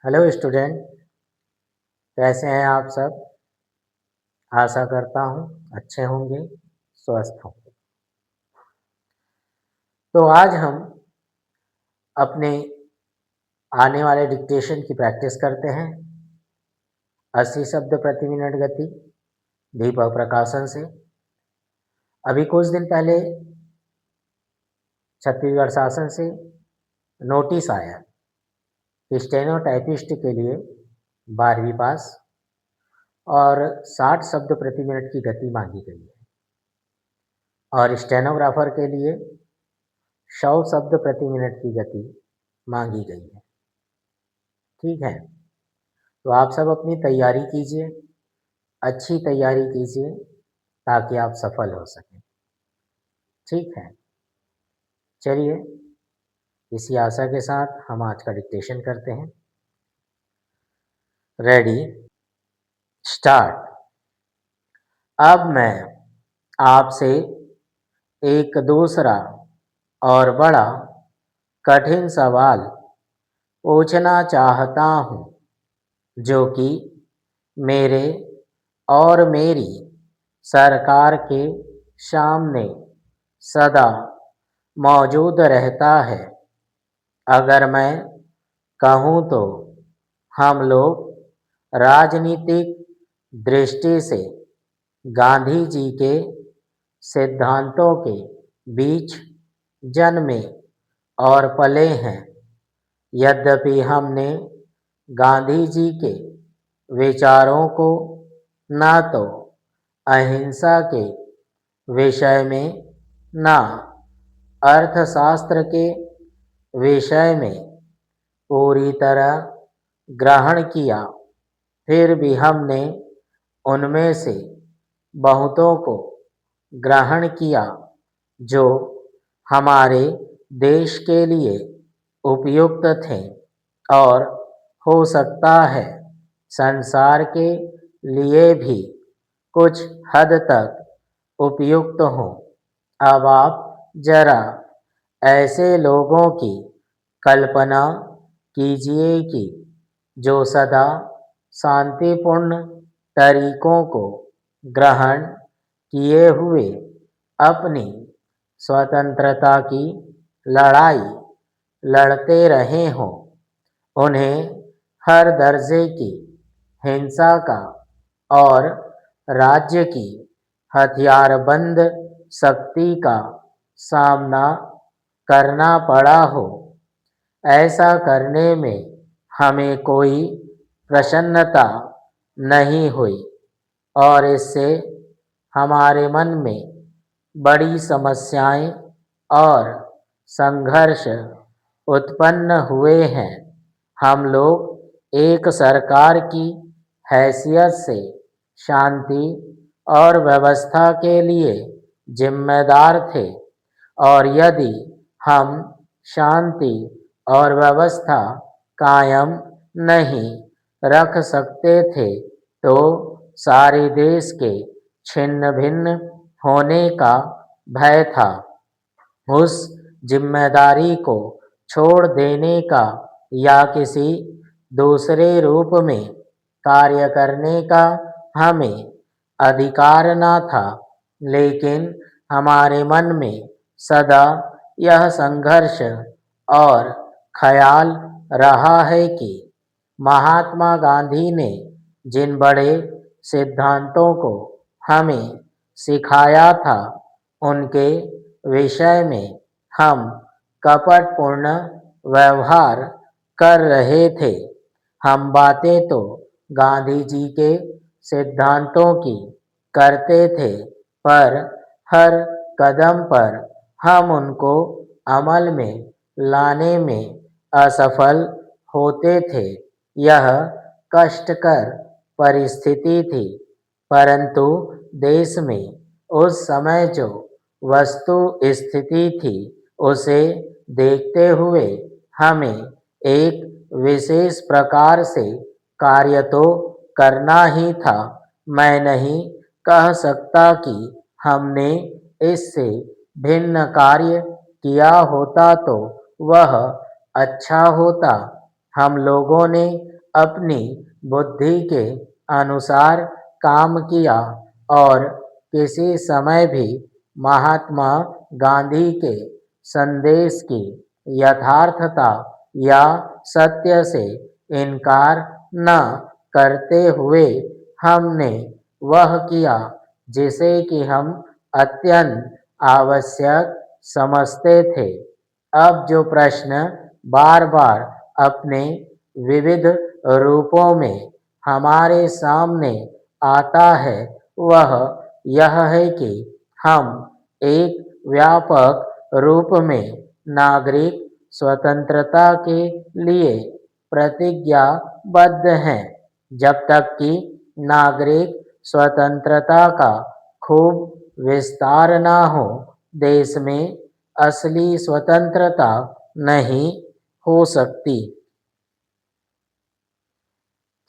Hello student, कैसे हैं आप सब। आशा करता हूँ अच्छे होंगे, स्वस्थ होंगे। तो आज हम अपने आने वाले डिक्टेशन की प्रैक्टिस करते हैं। 80 शब्द प्रति मिनट गति, दीपक प्रकाशन से। अभी कुछ दिन पहले छत्तीसगढ़ शासन से नोटिस आया कि स्टेनो टाइपिस्ट के लिए 12वीं पास और 60 शब्द प्रति मिनट की गति मांगी गई है, और स्टेनोग्राफर के लिए 100 शब्द प्रति मिनट की गति मांगी गई है। ठीक है, तो आप सब अपनी तैयारी कीजिए, अच्छी तैयारी कीजिए ताकि आप सफल हो सकें। ठीक है, चलिए इसी आशा के साथ हम आज का डिक्टेशन करते हैं। Ready, start. अब मैं आपसे एक दूसरा और बड़ा कठिन सवाल पूछना चाहता हूँ, जो कि मेरे और मेरी सरकार के सामने सदा मौजूद रहता है। अगर मैं कहूँ तो हम लोग राजनीतिक दृष्टि से गांधी जी के सिद्धांतों के बीच जन्मे और पले हैं। यद्यपि हमने गांधी जी के विचारों को न तो अहिंसा के विषय में न अर्थशास्त्र के विषय में पूरी तरह ग्रहण किया, फिर भी हमने उनमें से बहुतों को ग्रहण किया जो हमारे देश के लिए उपयुक्त थे और हो सकता है संसार के लिए भी कुछ हद तक उपयुक्त हों। अब आप जरा ऐसे लोगों की कल्पना कीजिए कि जो सदा शांतिपूर्ण तरीकों को ग्रहण किए हुए अपनी स्वतंत्रता की लड़ाई लड़ते रहे हों। उन्हें हर दर्जे की हिंसा का और राज्य की हथियारबंद शक्ति का सामना करना पड़ा हो। ऐसा करने में हमें कोई प्रसन्नता नहीं हुई और इससे हमारे मन में बड़ी समस्याएं और संघर्ष उत्पन्न हुए हैं। हम लोग एक सरकार की हैसियत से शांति और व्यवस्था के लिए जिम्मेदार थे, और यदि हम शांति और व्यवस्था कायम नहीं रख सकते थे तो सारे देश के छिन्न भिन्न होने का भय था। उस जिम्मेदारी को छोड़ देने का या किसी दूसरे रूप में कार्य करने का हमें अधिकार न था, लेकिन हमारे मन में सदा यह संघर्ष और ख्याल रहा है कि महात्मा गांधी ने जिन बड़े सिद्धांतों को हमें सिखाया था, उनके विषय में हम कपटपूर्ण व्यवहार कर रहे थे। हम बातें तो गांधी जी के सिद्धांतों की करते थे, पर हर कदम पर हम उनको अमल में लाने में असफल होते थे। यह कष्टकर परिस्थिति थी, परंतु देश में उस समय जो वस्तु स्थिति थी उसे देखते हुए हमें एक विशेष प्रकार से कार्य तो करना ही था। मैं नहीं कह सकता कि हमने इससे भिन्न कार्य किया होता तो वह अच्छा होता। हम लोगों ने अपनी बुद्धि के अनुसार काम किया और किसी समय भी महात्मा गांधी के संदेश की यथार्थता या सत्य से इनकार न करते हुए हमने वह किया जिसे कि हम अत्यंत आवश्यक समझते थे। अब जो प्रश्न बार बार अपने विविध रूपों में हमारे सामने आता है वह यह है कि हम एक व्यापक रूप में नागरिक स्वतंत्रता के लिए प्रतिज्ञाबद्ध हैं, जब तक कि नागरिक स्वतंत्रता का खूब विस्तार न हो, देश में असली स्वतंत्रता नहीं हो सकती।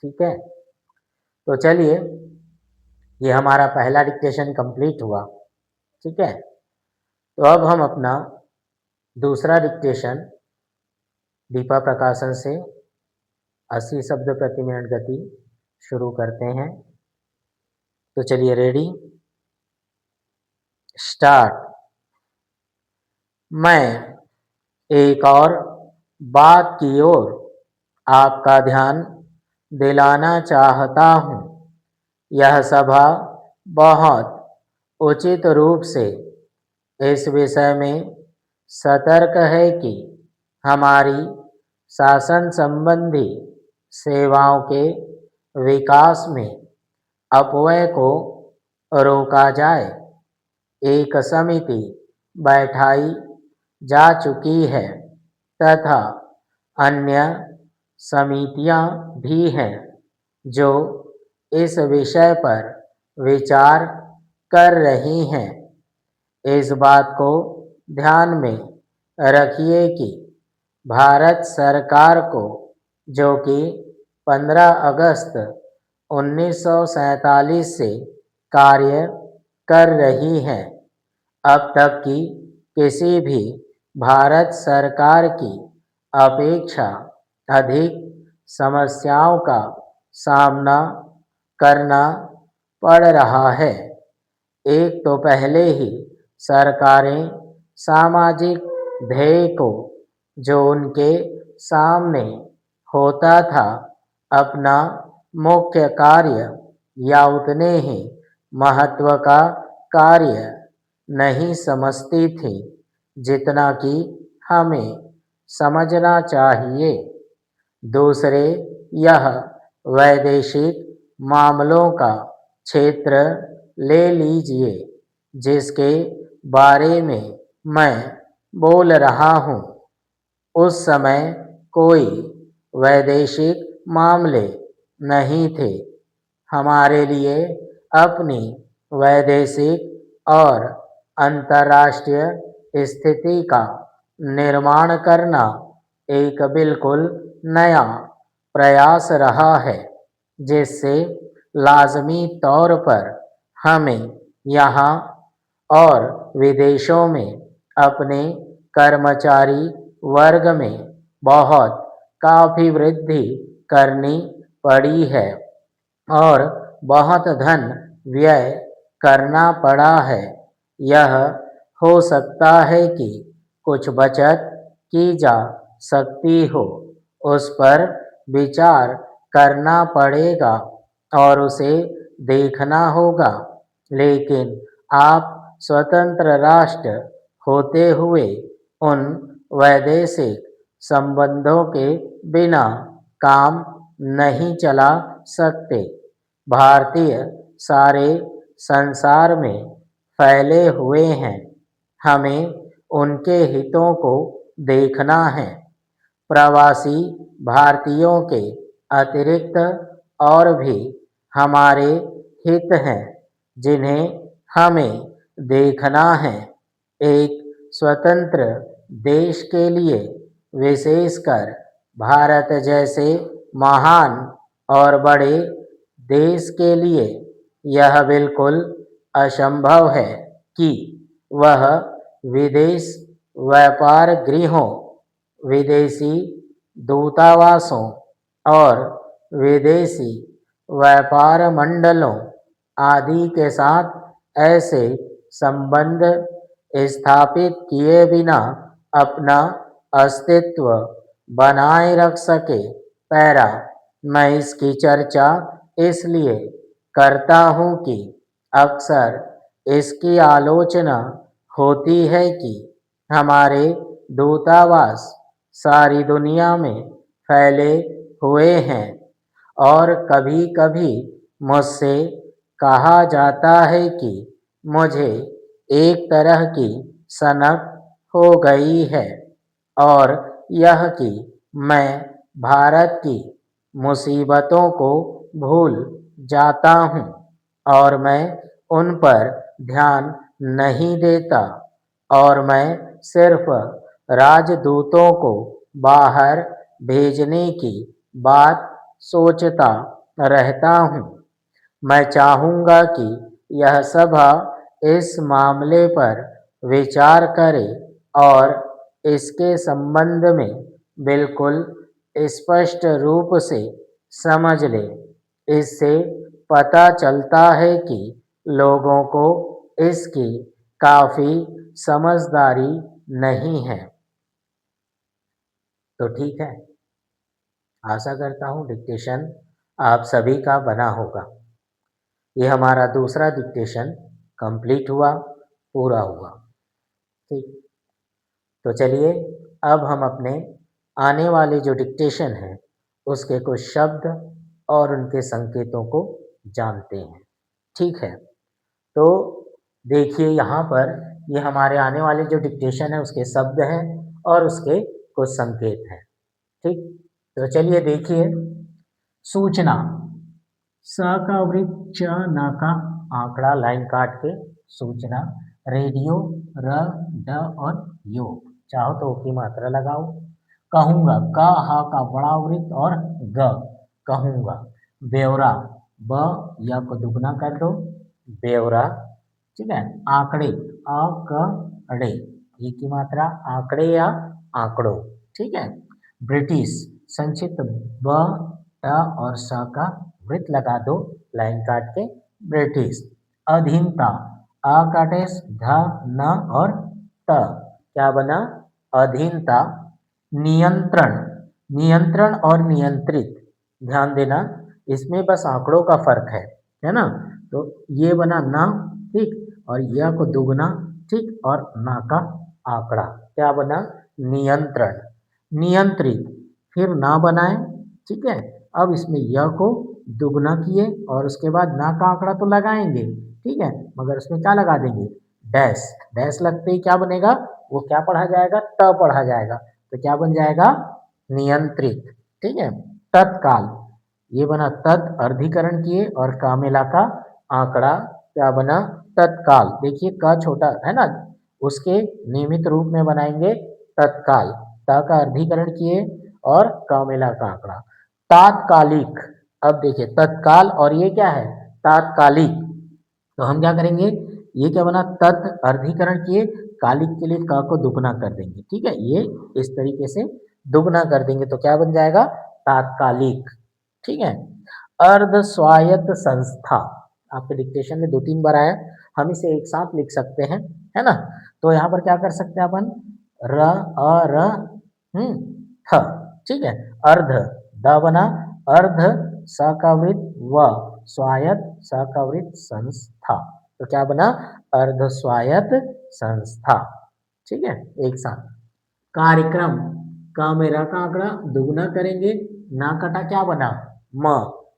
ठीक है, तो चलिए, ये हमारा पहला डिक्टेशन कंप्लीट हुआ। ठीक है, तो अब हम अपना दूसरा डिक्टेशन दीपा प्रकाशन से 80 शब्द प्रति मिनट गति शुरू करते हैं। तो चलिए, रेडी, स्टार्ट। मैं एक और बात की ओर आपका ध्यान दिलाना चाहता हूँ। यह सभा बहुत उचित रूप से इस विषय में सतर्क है कि हमारी शासन संबंधी सेवाओं के विकास में अपव्यय को रोका जाए। एक समिति बैठाई जा चुकी है तथा अन्य समितियां भी हैं जो इस विषय पर विचार कर रही हैं। इस बात को ध्यान में रखिए कि भारत सरकार को, जो कि 15 अगस्त 1947 से कार्य कर रही है, अब तक की किसी भी भारत सरकार की अपेक्षा अधिक समस्याओं का सामना करना पड़ रहा है। एक तो पहले ही सरकारें सामाजिक ध्येय को, जो उनके सामने होता था, अपना मुख्य कार्य या उतने ही महत्व का कार्य नहीं समझती थी जितना कि हमें समझना चाहिए। दूसरे, यह वैदेशिक मामलों का क्षेत्र ले लीजिए जिसके बारे में मैं बोल रहा हूँ। उस समय कोई वैदेशिक मामले नहीं थे। हमारे लिए अपनी वैदेशिक और अंतर्राष्ट्रीय स्थिति का निर्माण करना एक बिल्कुल नया प्रयास रहा है, जिससे लाजमी तौर पर हमें यहाँ और विदेशों में अपने कर्मचारी वर्ग में बहुत काफ़ी वृद्धि करनी पड़ी है और बहुत धन व्यय करना पड़ा है। यह हो सकता है कि कुछ बचत की जा सकती हो, उस पर विचार करना पड़ेगा और उसे देखना होगा, लेकिन आप स्वतंत्र राष्ट्र होते हुए उन वैदेशिक संबंधों के बिना काम नहीं चला सकते। भारतीय सारे संसार में फैले हुए हैं, हमें उनके हितों को देखना है। प्रवासी भारतीयों के अतिरिक्त और भी हमारे हित हैं जिन्हें हमें देखना है। एक स्वतंत्र देश के लिए, विशेषकर भारत जैसे महान और बड़े देश के लिए, यह बिल्कुल असंभव है कि वह विदेश व्यापार गृहों, विदेशी दूतावासों और विदेशी व्यापार मंडलों आदि के साथ ऐसे संबंध स्थापित किए बिना अपना अस्तित्व बनाए रख सके। पैरा, मैं इसकी चर्चा इसलिए करता हूँ कि अक्सर इसकी आलोचना होती है कि हमारे दूतावास सारी दुनिया में फैले हुए हैं और कभी-कभी मुझसे कहा जाता है कि मुझे एक तरह की सनक हो गई है और यह कि मैं भारत की मुसीबतों को भूल जाता हूँ और मैं उन पर ध्यान नहीं देता और मैं सिर्फ राजदूतों को बाहर भेजने की बात सोचता रहता हूँ। मैं चाहूँगा कि यह सभा इस मामले पर विचार करे और इसके संबंध में बिल्कुल स्पष्ट रूप से समझ ले। इससे पता चलता है कि लोगों को इसकी काफ़ी समझदारी नहीं है। तो ठीक है, आशा करता हूँ डिक्टेशन आप सभी का बना होगा। ये हमारा दूसरा डिक्टेशन कंप्लीट हुआ, पूरा हुआ। ठीक, तो चलिए अब हम अपने आने वाले जो डिक्टेशन है उसके कुछ शब्द और उनके संकेतों को जानते हैं। ठीक है, तो देखिए यहाँ पर ये हमारे आने वाले जो डिक्टेशन है उसके शब्द हैं और उसके कुछ संकेत हैं। ठीक, तो चलिए देखिए। सूचना, स का वृत्त, च न का आंकड़ा लाइन काट के सूचना। रेडियो, र, ड और यो, चाहो तो ओ की मात्रा लगाओ। कहूँगा, क ह का बड़ा वृत्त और ग, कहूँगा। ब्यौरा, ब या को दुगना कर दो, ब्यौरा। ठीक है, आंकड़े, अ क ड़े, ई की मात्रा, आंकड़े या आंकड़ों। ठीक है, ब्रिटिश, संक्षिप्त ब, ट और स का वृत्त लगा दो लाइन काट के, ब्रिटिश। अधीनता, अ का टेस, ध, न और त, क्या बना, अधीनता। नियंत्रण, नियंत्रण और नियंत्रित, ध्यान देना इसमें बस आंकड़ों का फर्क है ना। तो ये बना न, ठीक, और यह को दुगना, ठीक, और ना का आंकड़ा, क्या बना, नियंत्रण। नियंत्रित, फिर ना बनाए, ठीक है। अब इसमें यह को दुगना किए और उसके बाद ना का आंकड़ा तो लगाएंगे, ठीक है, मगर उसमें क्या लगा देंगे, डैश। डैश लगते ही क्या बनेगा, वो क्या पढ़ा जाएगा, त पढ़ा जाएगा, तो क्या बन जाएगा, नियंत्रित। ठीक है, तत्काल, ये बना तत् अर्धीकरण किए और का मिला का आंकड़ा, क्या बना, तत्काल। देखिए क छोटा है ना, उसके नियमित रूप में बनाएंगे तत्काल, त का अर्धीकरण किए और क मिला का आंकड़ा। तात्कालिक, अब देखिए तत्काल और ये क्या है, तात्कालिक, तो हम क्या करेंगे, ये क्या बना, तत् अर्धीकरण किए, कालिक के लिए क को दुगना कर देंगे, ठीक है, ये इस तरीके से दुगना कर देंगे तो क्या बन जाएगा, तात्कालिक। ठीक है, अर्ध स्वायत्त संस्था, आपके डिक्टेशन में 2-3 बार आया, हम इसे एक साथ लिख सकते हैं, है ना। तो यहाँ पर क्या कर सकते हैं अपन, र, अ, र, थ, ठीक है, अर्ध, द बना, अर्ध, स का वृत्त, व, स्वायत्त, स का वृत्त, संस्था, तो क्या बना, अर्ध स्वायत्त संस्था। ठीक है, एक साथ। कार्यक्रम, का मेरा का आंकड़ा दुगना करेंगे, ना कटा क्या बना, म,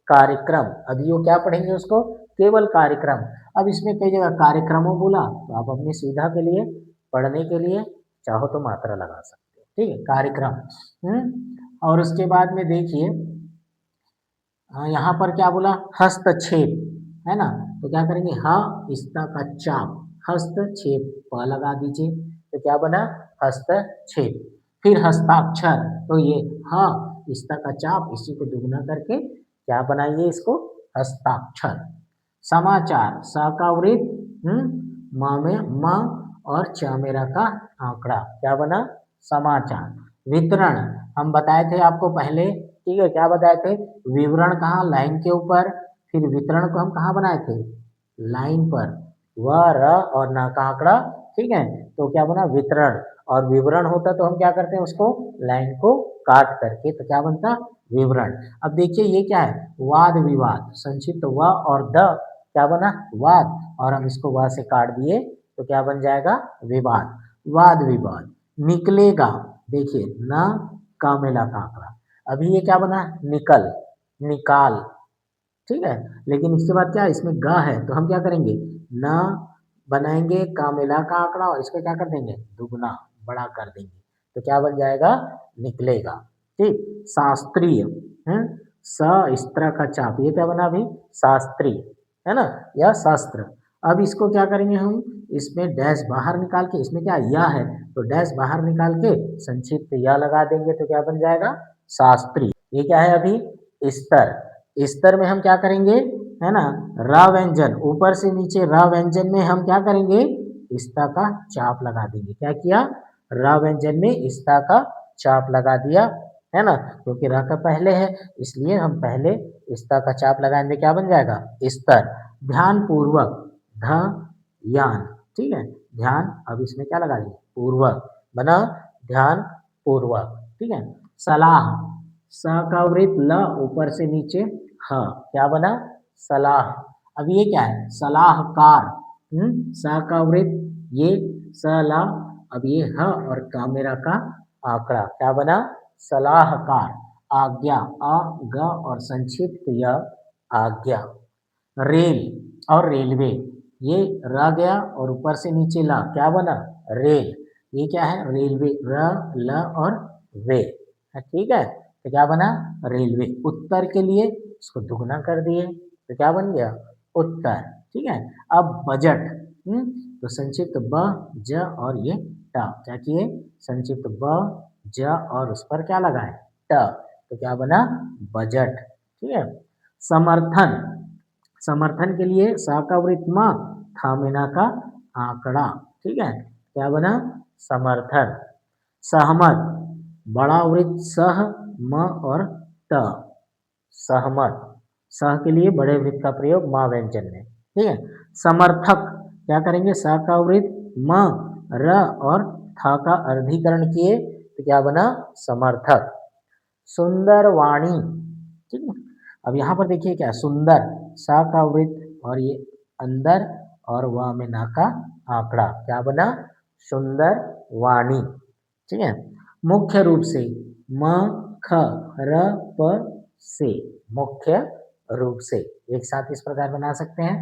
कार्यक्रम। अभी वो क्या पढ़ेंगे उसको, केवल कार्यक्रम। अब इसमें कई जगह कार्यक्रमों बोला तो आप अपनी सुविधा के लिए पढ़ने के लिए चाहो तो मात्रा लगा सकते हो, ठीक है, कार्यक्रम। और उसके बाद में देखिए यहाँ पर क्या बोला, हस्तक्षेप, है ना, तो क्या करेंगे, ह इस्ता का चाप, हस्तक्षेप, प लगा दीजिए, तो क्या बना, हस्तक्षेप। फिर हस्ताक्षर, तो ये ह इस्ता का चाप, इसी को दुगना करके क्या बनाइए इसको, हस्ताक्षर। समाचार, स का वृत्त, म में म और च मेरा का आंकड़ा, क्या बना, समाचार। वितरण, हम बताए थे आपको पहले ठीक है, क्या बताए थे? विवरण कहाँ? लाइन के ऊपर, फिर वितरण को हम कहाँ बनाए थे? लाइन पर। व, र और न का आंकड़ा, ठीक है? तो क्या बना? वितरण। और विवरण होता तो हम क्या करते हैं उसको? लाइन को काट करके, तो क्या बनता? विवरण। अब देखिए ये क्या है? वाद विवाद, संक्षिप्त व और द क्या बना? वाद, और हम इसको व से काट दिए तो क्या बन जाएगा? विवाद। वाद विवाद। निकलेगा, देखिए न का मिला का आंकड़ा, अभी ये क्या बना? निकल, निकाल, ठीक है? लेकिन इसके बाद क्या है? इसमें ग है तो हम क्या करेंगे? न बनाएंगे का मिला का आंकड़ा और इसको क्या कर देंगे? दुगना, बड़ा कर देंगे, तो क्या बन जाएगा? निकलेगा। ठीक। शास्त्रीय, है, स इस तरह का चाप, ये क्या बना अभी? शास्त्री, है ना? या शास्त्र। अब इसको क्या करेंगे हम? इसमें डैश बाहर निकाल के, इसमें क्या या है तो डैश बाहर निकाल के संक्षिप्त या लगा देंगे तो क्या बन जाएगा? शास्त्री। ये क्या है अभी? स्तर। स्तर में हम क्या करेंगे? है ना? र व्यंजन, ऊपर से नीचे र व्यंजन में हम क्या करेंगे? स्था का चाप लगा देंगे। क्या किया? र व्यंजन में स्था का चाप लगा दिया, है ना? क्योंकि र का पहले है इसलिए हम पहले स्था का चाप लगाएंगे, क्या बन जाएगा? स्तर। ध्यान पूर्वक, ध यान, ठीक है? ध्यान, अब इसमें क्या लगा दिए? पूर्वक, बना ध्यान पूर्वक, ठीक है? सलाह, स का वृत्त ल, ऊपर से नीचे ह, क्या बना? सलाह। अब ये क्या है? सलाहकार, स का वृत्त ये सलाह, अब ये ह और कामेरा का आंकड़ा, क्या बना? सलाहकार। आज्ञा, अ ग और संक्षिप्त य, आज्ञा। रेल और रेलवे, ये र गया और ऊपर से नीचे ला, क्या बना? रेल। ये क्या है? रेलवे, र ल और वे, ठीक है? तो क्या बना? रेलवे। उत्तर के लिए इसको दुगना कर दिए तो क्या बन गया? उत्तर, ठीक है? अब बजट, तो संक्षिप्त ब ज और ये ट, क्या किए? संक्षिप्त ब ज और उस पर क्या लगाए? ट, तो क्या बना? बजट, ठीक है? समर्थन, समर्थन के लिए स का वृत्त म, था मीना का आंकड़ा, ठीक है? क्या बना? समर्थन। सहमत, बड़ा वृत्त सह, म और त, सहमत। सह के लिए बड़े वृत्त का प्रयोग म व्यंजन में, ठीक है? समर्थक, क्या करेंगे? स का वृत्त म, र और थ का अर्धीकरण किए तो क्या बना? समर्थक। सुंदर वाणी, ठीक है? अब यहाँ पर देखिए क्या? सुंदर, सा का वृत्त और ये अंदर और व में ना का आंकड़ा, क्या बना? सुंदर वाणी, ठीक है? मुख्य रूप से, म ख र प से, मुख्य रूप से, एक साथ इस प्रकार बना सकते हैं।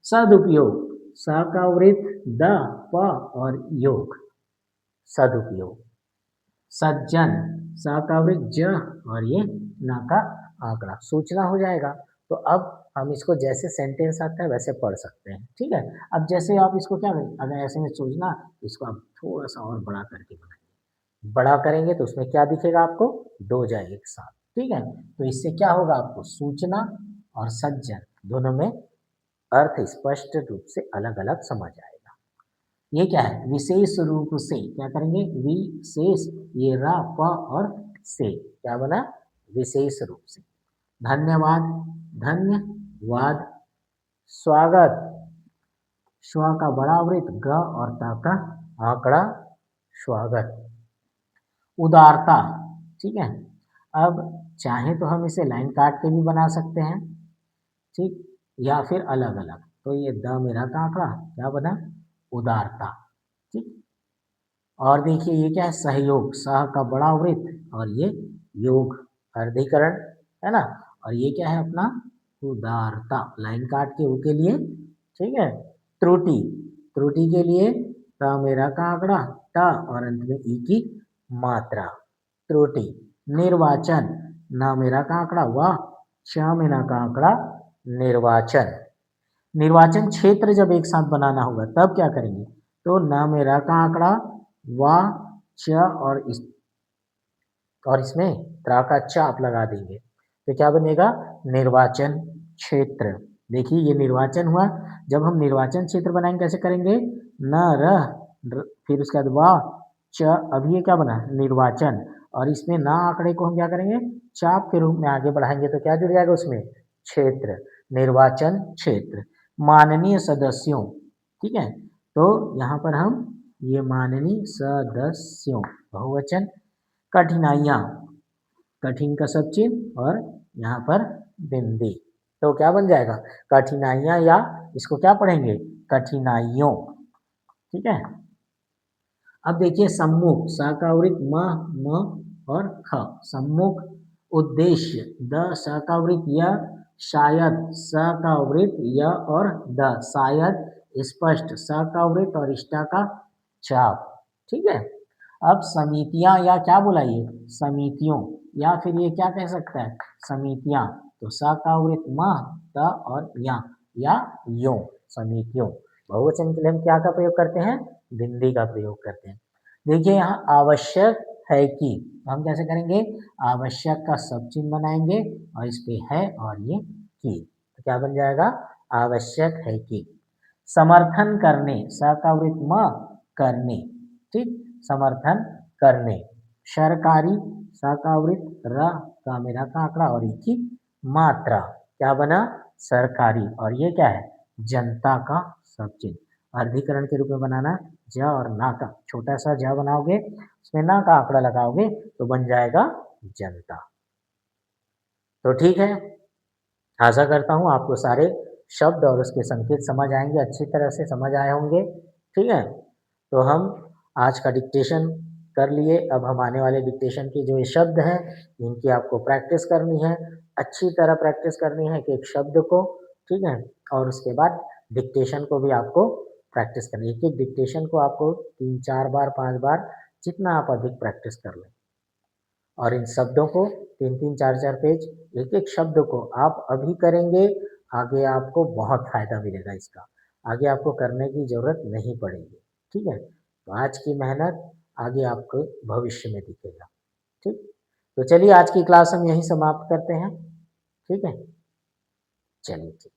सदुपयोग, स का वृत्त द, प और योग, सदुपयोग। सज्जन, स का वृत्त ज और ये ना का आंकड़ा, सूचना हो जाएगा। तो अब हम इसको जैसे सेंटेंस आता है वैसे पढ़ सकते हैं, ठीक है? अब जैसे आप इसको क्या करें? अगर ऐसे में सोचना, इसको आप थोड़ा सा और बड़ा करके बनाएंगे, बड़ा करेंगे तो उसमें क्या दिखेगा आपको? दो जाए एक साथ, ठीक है? तो इससे क्या होगा? आपको सूचना और सज्जन दोनों में अर्थ स्पष्ट रूप से अलग अलग समझ आएगा। ये क्या है? विशेष रूप से, क्या करेंगे? विशेष, ये रा प और से, क्या बना? विशेष रूप से। धन्यवाद, धन्यवाद। स्वागत, स्व का बड़ा वृत्त ग और ता का आंकड़ा, स्वागत। उदारता, ठीक है? अब चाहे तो हम इसे लाइन काट के भी बना सकते हैं, ठीक? या फिर अलग अलग। तो ये द मेरा का आंकड़ा क्या बना? उदारता, ठीक? और देखिए ये क्या है? सहयोग, सह का बड़ा वृत्त और ये योग, अर्धीकरण, है ना? और ये क्या है अपना? उदारता, लाइन काट के ऊ के लिए, ठीक है? त्रुटि, त्रुटि के लिए त मेरा का आंकड़ा, ट और अंत में ई की मात्रा, त्रुटि। निर्वाचन, न मेरा का आंकड़ा व, च मेरा का आंकड़ा, निर्वाचन। निर्वाचन क्षेत्र जब एक साथ बनाना होगा तब क्या करेंगे? तो न मेरा का आंकड़ा व, च और इसमें त्रा का चाप लगा देंगे तो क्या बनेगा? निर्वाचन क्षेत्र। देखिए ये निर्वाचन हुआ। जब हम निर्वाचन क्षेत्र बनाएंगे कैसे करेंगे? न र, फिर उसके बाद व, च, अब ये क्या बना? निर्वाचन। और इसमें ना आंकड़े को हम क्या करेंगे, चाप के रूप में आगे बढ़ाएंगे तो क्या जुड़ जाएगा उसमें, क्षेत्र, निर्वाचन क्षेत्र, माननीय सदस्यों। ठीक है, तो यहाँ पर हम ये माननीय सदस्यों बहुवचन, कठिनाइयाँ, कठिन का सब चिन्ह और यहाँ पर बिंदी, तो क्या बन जाएगा, कठिनाइयाँ, या इसको क्या पढ़ेंगे, कठिनाइयों। ठीक है, अब देखिए सम्मुख, सा का वृत्त म, म और ख, सम्मुख, उद्देश्य, द, सा का वृत्त य, शायद, स का वृत्त य और द, शायद, स्पष्ट, स का वृत्त और इष्टा का चाप। ठीक है, अब समितियां, या क्या बोला ये, समितियों, या फिर ये क्या कह सकता है, समितियां, तो स का वृत्त म, त और या यो, समितियों। बहुवचन के लिए हम क्या का प्रयोग करते हैं, बिंदी का प्रयोग करते हैं। देखिए यहाँ आवश्यक है कि, हम कैसे करेंगे, आवश्यक का सब चिन्ह बनाएंगे और इस पे है और ये की, तो क्या बन जाएगा, आवश्यक है कि। समर्थन करने, स का वृत्त म, करने, ठीक, समर्थन करने। सरकारी, स का वृत्त र, का मेरा का आंकड़ा और ई की मात्रा, क्या बना, सरकारी, और ये क्या है, जनता का सब चिन्ह। अर्धीकरण के रूप में बनाना, ज और ना का, छोटा सा ज बनाओगे, उसमें ना का आंकड़ा लगाओगे तो बन जाएगा जनता। तो ठीक है, आशा करता हूँ आपको सारे शब्द और उसके संकेत समझ आएंगे, अच्छी तरह से समझ आए होंगे। ठीक है, तो हम आज का डिक्टेशन कर लिए, अब हम आने वाले डिक्टेशन के जो ये शब्द हैं इनकी आपको प्रैक्टिस करनी है, अच्छी तरह प्रैक्टिस करनी है कि एक शब्द को। ठीक है, और उसके बाद डिक्टेशन को भी आपको प्रैक्टिस करनी है, एक-एक डिक्टेशन को आपको 3-4 बार 5 बार जितना आप अधिक प्रैक्टिस कर लें, और इन शब्दों को 3-3 4-4 पेज, एक-एक शब्द को आप अभी करेंगे, आगे आपको बहुत फायदा मिलेगा इसका, आगे आपको करने की जरूरत नहीं पड़ेगी। ठीक है, तो आज की मेहनत आगे आपको भविष्य में दिखेगा। ठीक, तो चलिए आज की क्लास हम यहीं समाप्त करते हैं। ठीक है, चलिए ठीक।